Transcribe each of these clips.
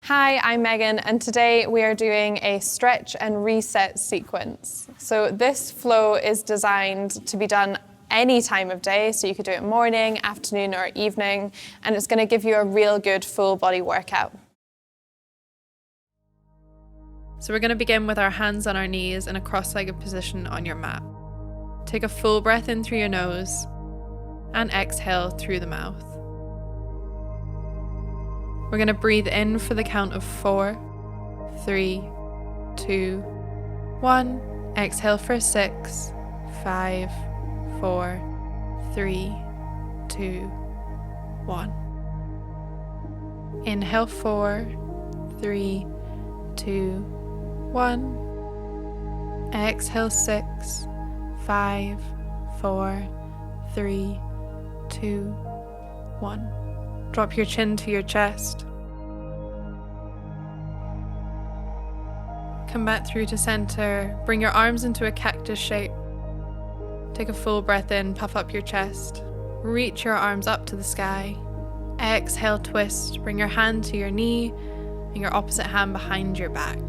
Hi, I'm Megan, and today we are doing a stretch and reset sequence. So this flow is designed to be done any time of day, so you could do it morning, afternoon, or evening, and it's going to give you a real good full body workout. So we're going to begin with our hands on our knees in a cross-legged position on your mat. Take a full breath in through your nose and exhale through the mouth. We're going to breathe in for the count of 4, 3, 2, 1. Exhale for 6, 5, 4, 3, 2, 1. Inhale 4, 3, 2, 1. Exhale 6, 5, 4, 3, 2, 1. Drop your chin to your chest. Come back through to center. Bring your arms into a cactus shape. Take a full breath in, puff up your chest. Reach your arms up to the sky. Exhale, twist. Bring your hand to your knee and your opposite hand behind your back.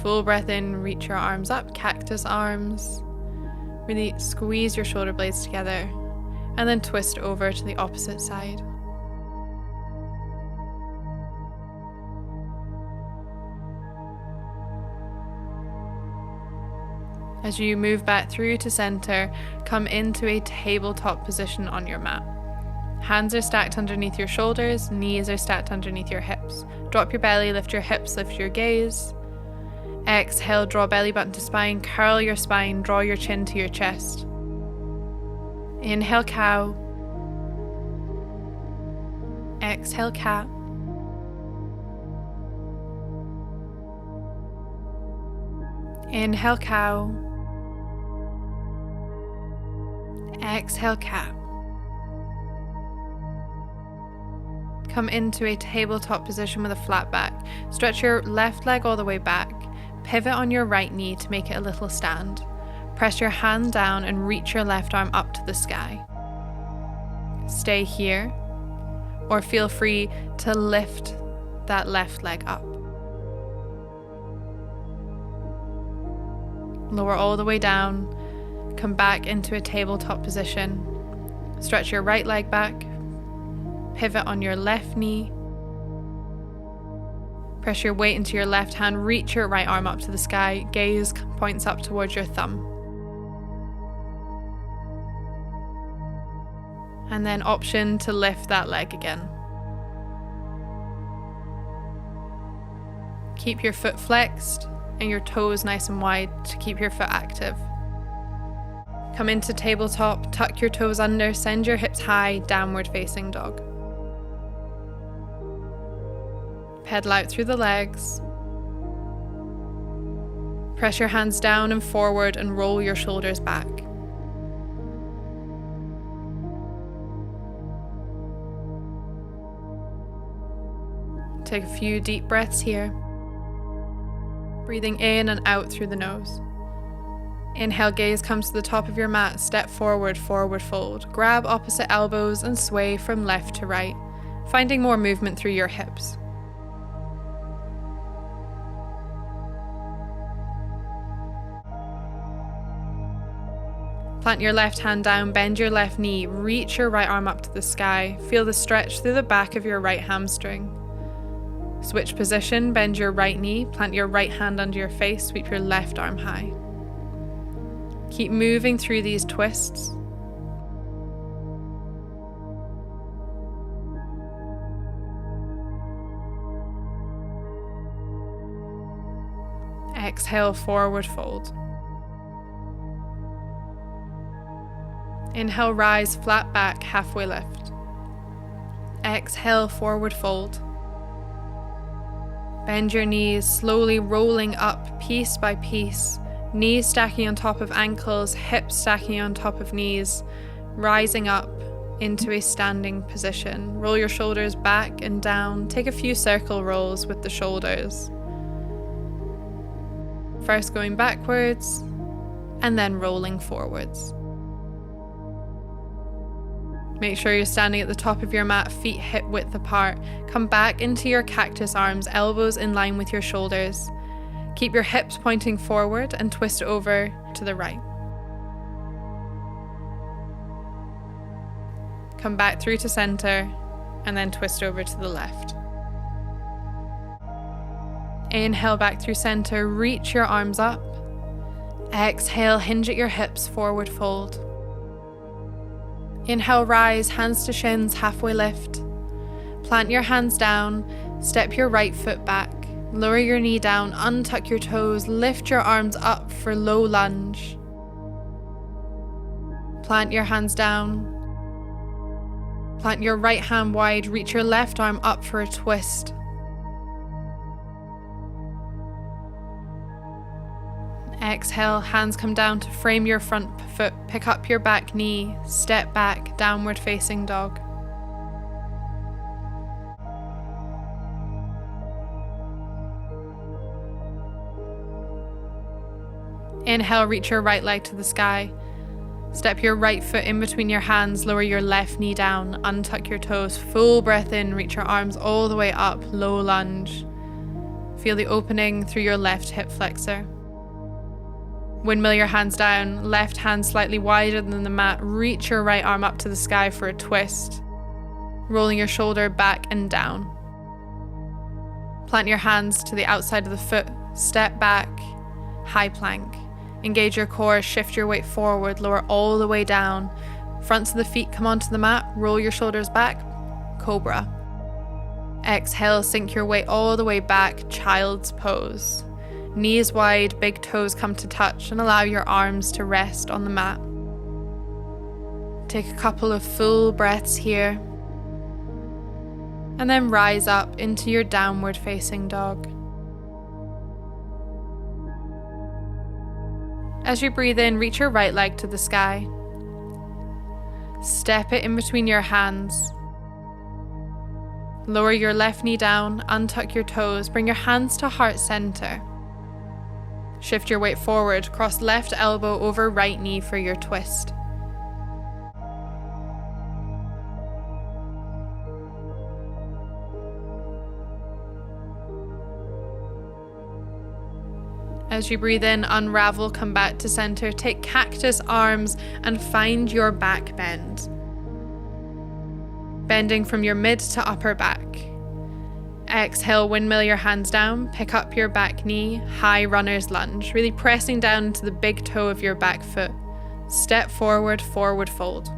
Full breath in, reach your arms up, cactus arms. Really squeeze your shoulder blades together and then twist over to the opposite side. As you move back through to center, come into a tabletop position on your mat. Hands are stacked underneath your shoulders, knees are stacked underneath your hips. Drop your belly, lift your hips, lift your gaze. Exhale, draw belly button to spine, curl your spine, draw your chin to your chest. Inhale, cow. Exhale, cat. Inhale, cow. Exhale, cat. Come into a tabletop position with a flat back. Stretch your left leg all the way back. Pivot on your right knee to make it a little stand. Press your hand down and reach your left arm up to the sky. Stay here, or feel free to lift that left leg up. Lower all the way down. Come back into a tabletop position. Stretch your right leg back. Pivot on your left knee. Press your weight into your left hand, reach your right arm up to the sky, gaze points up towards your thumb. And then option to lift that leg again. Keep your foot flexed and your toes nice and wide to keep your foot active. Come into tabletop, tuck your toes under, send your hips high, downward facing dog. Pedal out through the legs. Press your hands down and forward and roll your shoulders back. Take a few deep breaths here. Breathing in and out through the nose. Inhale, gaze comes to the top of your mat, step forward, forward fold. Grab opposite elbows and sway from left to right, finding more movement through your hips. Plant your left hand down, bend your left knee, reach your right arm up to the sky. Feel the stretch through the back of your right hamstring. Switch position, bend your right knee, plant your right hand under your face, sweep your left arm high. Keep moving through these twists. Exhale, forward fold. Inhale, rise, flat back, halfway lift. Exhale, forward fold. Bend your knees, slowly rolling up piece by piece. Knees stacking on top of ankles, hips stacking on top of knees, rising up into a standing position. Roll your shoulders back and down. Take a few circle rolls with the shoulders. First going backwards and then rolling forwards. Make sure you're standing at the top of your mat, feet hip width apart. Come back into your cactus arms, elbows in line with your shoulders. Keep your hips pointing forward and twist over to the right. Come back through to center and then twist over to the left. Inhale back through center, reach your arms up. Exhale, hinge at your hips, forward fold. Inhale, rise, hands to shins, halfway lift. Plant your hands down, step your right foot back, lower your knee down, untuck your toes, lift your arms up for low lunge. Plant your hands down. Plant your right hand wide, reach your left arm up for a twist. Exhale, hands come down to frame your front foot, pick up your back knee, step back, downward facing dog. Inhale, reach your right leg to the sky. Step your right foot in between your hands, lower your left knee down, untuck your toes, full breath in, reach your arms all the way up, low lunge. Feel the opening through your left hip flexor. Windmill your hands down, left hand slightly wider than the mat, reach your right arm up to the sky for a twist, rolling your shoulder back and down. Plant your hands to the outside of the foot, step back, high plank. Engage your core, shift your weight forward, lower all the way down. Fronts of the feet come onto the mat, roll your shoulders back, cobra. Exhale, sink your weight all the way back, child's pose. Knees wide, big toes come to touch, and allow your arms to rest on the mat. Take a couple of full breaths here, and then rise up into your downward facing dog. As you breathe in, reach your right leg to the sky. Step it in between your hands. Lower your left knee down, untuck your toes, bring your hands to heart center. Shift your weight forward, cross left elbow over right knee for your twist. As you breathe in, unravel, come back to center, take cactus arms and find your back bend. Bending from your mid to upper back. Exhale, windmill your hands down, pick up your back knee, high runner's lunge, really pressing down into the big toe of your back foot. Step forward, forward fold.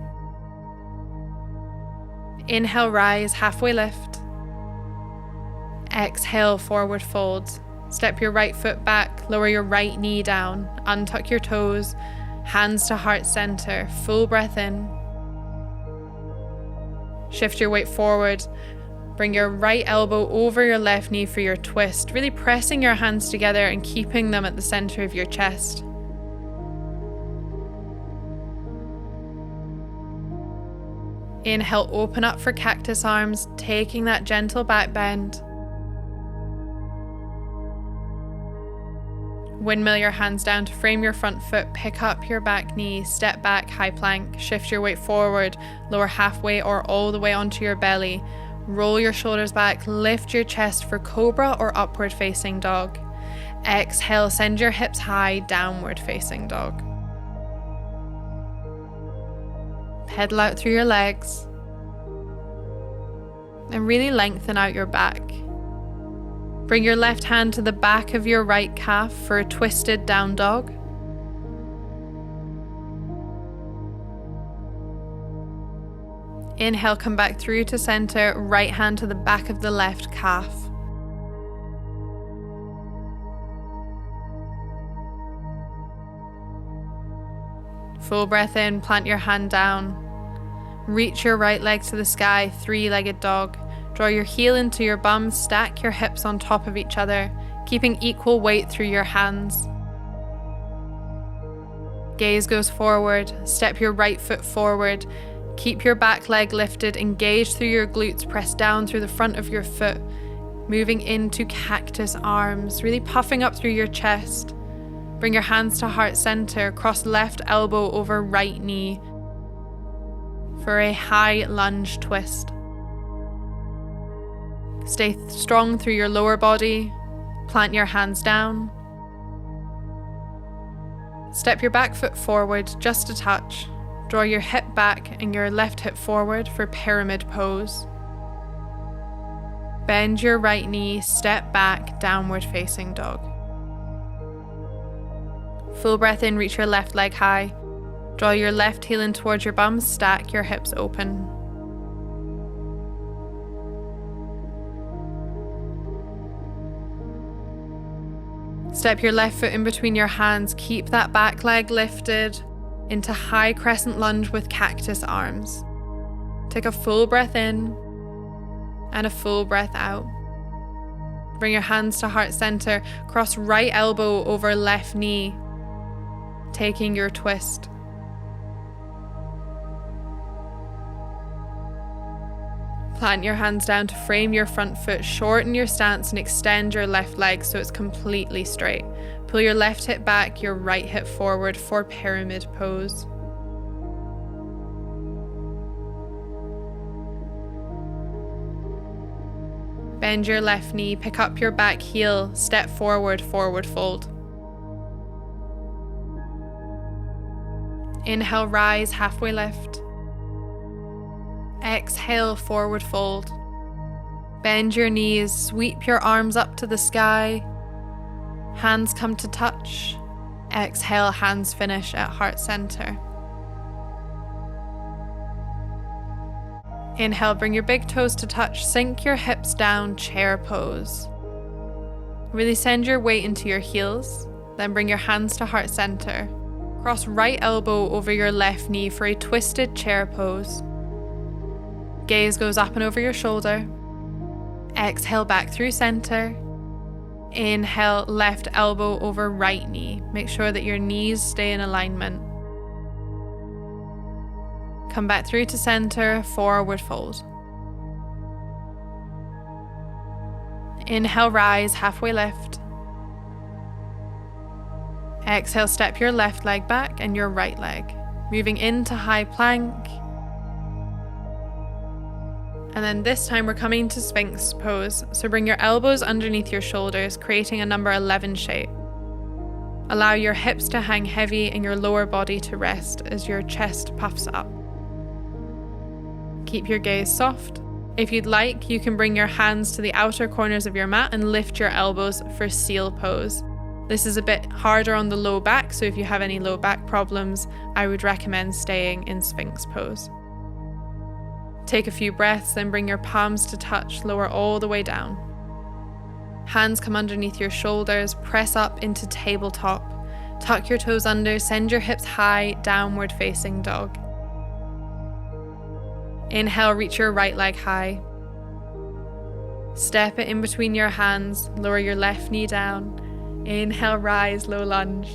Inhale, rise, halfway lift. Exhale, forward fold. Step your right foot back, lower your right knee down, untuck your toes, hands to heart center, full breath in. Shift your weight forward, bring your right elbow over your left knee for your twist, really pressing your hands together and keeping them at the center of your chest. Inhale, open up for cactus arms, taking that gentle back bend. Windmill your hands down to frame your front foot, pick up your back knee, step back, high plank, shift your weight forward, lower halfway or all the way onto your belly. Roll your shoulders back, lift your chest for cobra or upward facing dog. Exhale, send your hips high, downward facing dog. Pedal out through your legs and really lengthen out your back. Bring your left hand to the back of your right calf for a twisted down dog. Inhale, come back through to center, right hand to the back of the left calf. Full breath in, plant your hand down. Reach your right leg to the sky, three-legged dog. Draw your heel into your bum, stack your hips on top of each other, keeping equal weight through your hands. Gaze goes forward, step your right foot forward, keep your back leg lifted, engage through your glutes, press down through the front of your foot, moving into cactus arms, really puffing up through your chest. Bring your hands to heart center, cross left elbow over right knee. for a high lunge twist. Stay strong through your lower body. Plant your hands down. Step your back foot forward just a touch. Draw your hip back and your left hip forward for pyramid pose. Bend your right knee, step back, downward facing dog. Full breath in, reach your left leg high. Draw your left heel in towards your bum, stack your hips open. Step your left foot in between your hands, keep that back leg lifted into high crescent lunge with cactus arms. Take a full breath in and a full breath out. Bring your hands to heart center, cross right elbow over left knee, taking your twist. Plant your hands down to frame your front foot, shorten your stance and extend your left leg so it's completely straight. Pull your left hip back, your right hip forward for pyramid pose. Bend your left knee, pick up your back heel, step forward, forward fold. Inhale, rise, halfway lift. Exhale, forward fold. Bend your knees, sweep your arms up to the sky. Hands come to touch. Exhale, hands finish at heart center. Inhale, bring your big toes to touch, sink your hips down, chair pose. Really send your weight into your heels, then bring your hands to heart center. Cross right elbow over your left knee for a twisted chair pose. Gaze goes up and over your shoulder. Exhale back through center. Inhale, left elbow over right knee. Make sure that your knees stay in alignment. Come back through to center, forward fold. Inhale, rise, halfway lift. Exhale, step your left leg back and your right leg. Moving into high plank. And then this time we're coming to Sphinx pose. So bring your elbows underneath your shoulders, creating a number 11 shape. Allow your hips to hang heavy and your lower body to rest as your chest puffs up. Keep your gaze soft. If you'd like, you can bring your hands to the outer corners of your mat and lift your elbows for seal pose. This is a bit harder on the low back, so if you have any low back problems, I would recommend staying in Sphinx pose. Take a few breaths, then bring your palms to touch, lower all the way down. Hands come underneath your shoulders, press up into tabletop. Tuck your toes under, send your hips high, downward facing dog. Inhale, reach your right leg high. Step it in between your hands, lower your left knee down. Inhale, rise, low lunge.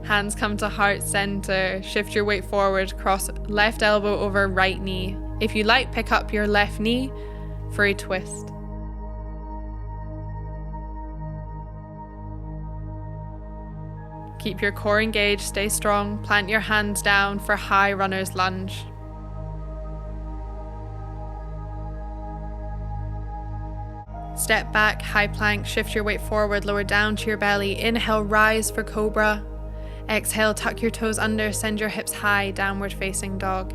Hands come to heart center, shift your weight forward, cross left elbow over right knee. If you like, pick up your left knee for a twist. Keep your core engaged, stay strong, plant your hands down for high runner's lunge. Step back, high plank, shift your weight forward, lower down to your belly. Inhale, rise for cobra. Exhale, tuck your toes under, send your hips high, downward facing dog.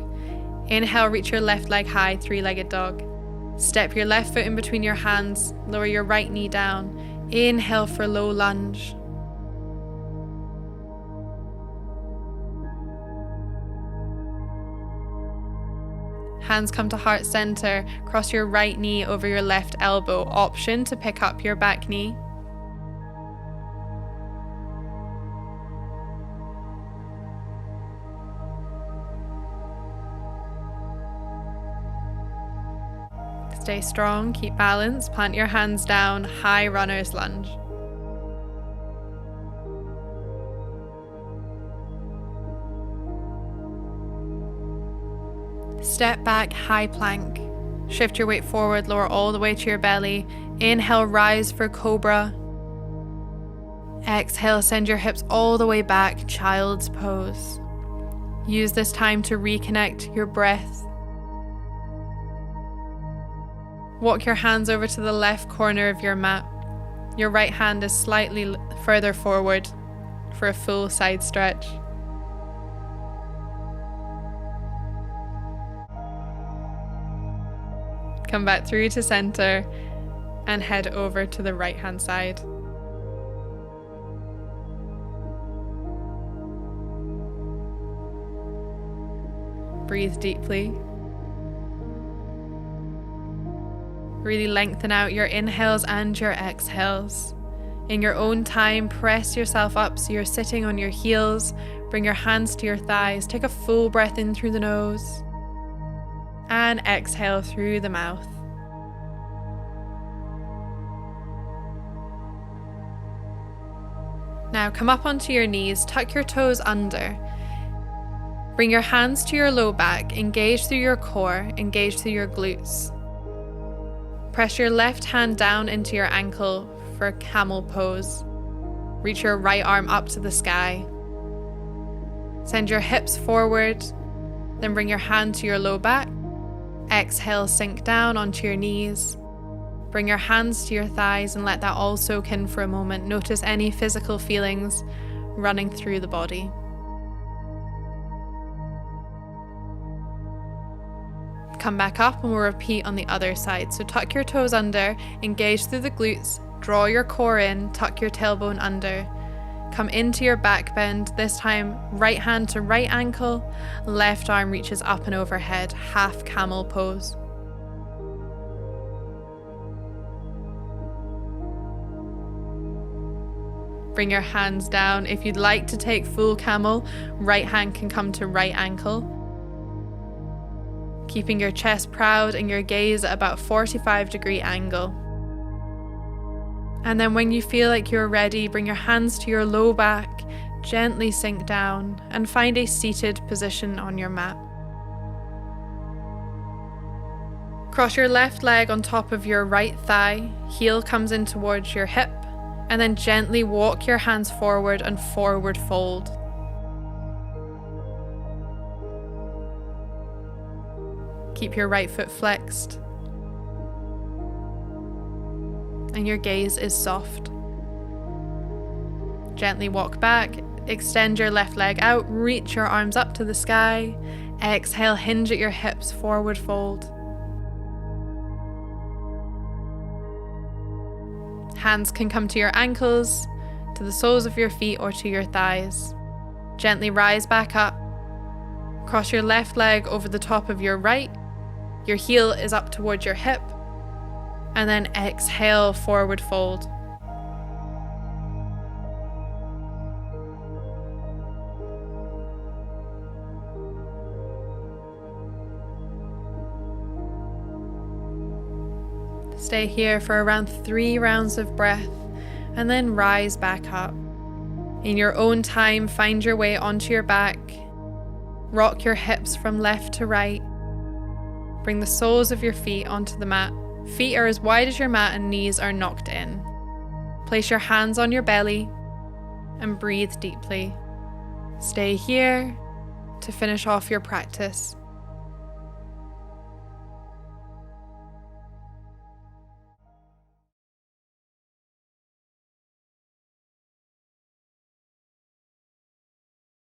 Inhale, reach your left leg high, three-legged dog. Step your left foot in between your hands, lower your right knee down. Inhale for low lunge. Hands come to heart center, cross your right knee over your left elbow. Option to pick up your back knee. Stay strong, keep balance, plant your hands down, high runner's lunge. Step back, high plank. Shift your weight forward, lower all the way to your belly. Inhale, rise for cobra. Exhale, send your hips all the way back, child's pose. Use this time to reconnect your breath. Walk your hands over to the left corner of your mat. Your right hand is slightly further forward for a full side stretch. Come back through to center and head over to the right hand side. Breathe deeply. Really lengthen out your inhales and your exhales. In your own time, press yourself up so you're sitting on your heels. Bring your hands to your thighs. Take a full breath in through the nose and exhale through the mouth. Now come up onto your knees, tuck your toes under. Bring your hands to your low back, engage through your core, engage through your glutes. Press your left hand down into your ankle for camel pose. Reach your right arm up to the sky. Send your hips forward, then bring your hand to your low back. Exhale, sink down onto your knees. Bring your hands to your thighs and let that all soak in for a moment. Notice any physical feelings running through the body. Come back up and we'll repeat on the other side. So tuck your toes under, engage through the glutes, draw your core in, tuck your tailbone under. Come into your back bend, this time right hand to right ankle, left arm reaches up and overhead, half camel pose. Bring your hands down. If you'd like to take full camel, right hand can come to right ankle. Keeping your chest proud and your gaze at about 45-degree angle. And then when you feel like you're ready, bring your hands to your low back, gently sink down and find a seated position on your mat. Cross your left leg on top of your right thigh, heel comes in towards your hip, and then gently walk your hands forward and forward fold. Keep your right foot flexed. And your gaze is soft. Gently walk back, extend your left leg out, reach your arms up to the sky. Exhale, hinge at your hips, forward fold. Hands can come to your ankles, to the soles of your feet or to your thighs. Gently rise back up. Cross your left leg over the top of your right. Your heel is up towards your hip. And then exhale, forward fold. Stay here for around 3 rounds of breath and then rise back up. In your own time, find your way onto your back. Rock your hips from left to right. Bring the soles of your feet onto the mat. Feet are as wide as your mat and knees are knocked in. Place your hands on your belly and breathe deeply. Stay here to finish off your practice.